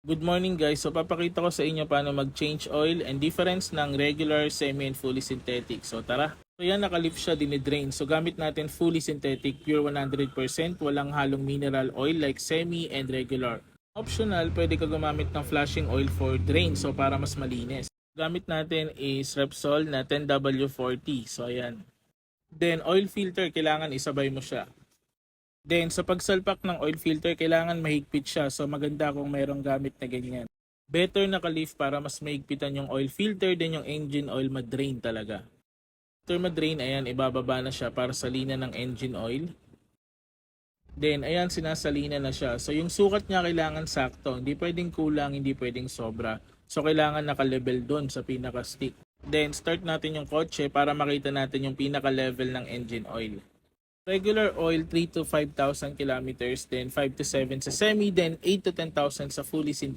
Good morning guys. So papakita ko sa inyo paano mag-change oil and difference ng regular, semi and fully synthetic. So tara. So yan, naka-lift siya, dinidrain. So gamit natin fully synthetic, pure 100%, walang halong mineral oil like semi and regular. Optional, pwede ka gumamit ng flashing oil for drain, so para mas malinis. Gamit natin is Repsol na 10W40. So ayan. Then oil filter, kailangan isabay mo siya. Then sa pagsalpak ng oil filter, kailangan mahigpit siya. So maganda kung mayroong gamit na ganyan. Better naka-leaf para mas mahigpitan yung oil filter, then yung engine oil madrain talaga. After madrain, ayan, ibababa na siya para salina ng engine oil. Then ayan, sinasalina na siya. So yung sukat niya kailangan sakto. Hindi pwedeng kulang, hindi pwedeng sobra. So kailangan naka-level doon sa pinaka-stick. Then start natin yung kotse para makita natin yung pinaka-level ng engine oil. Regular oil 3 to 5,000 kilometers, then 5 to 7 sa semi, then 8 to 10,000 sa fully synthetic.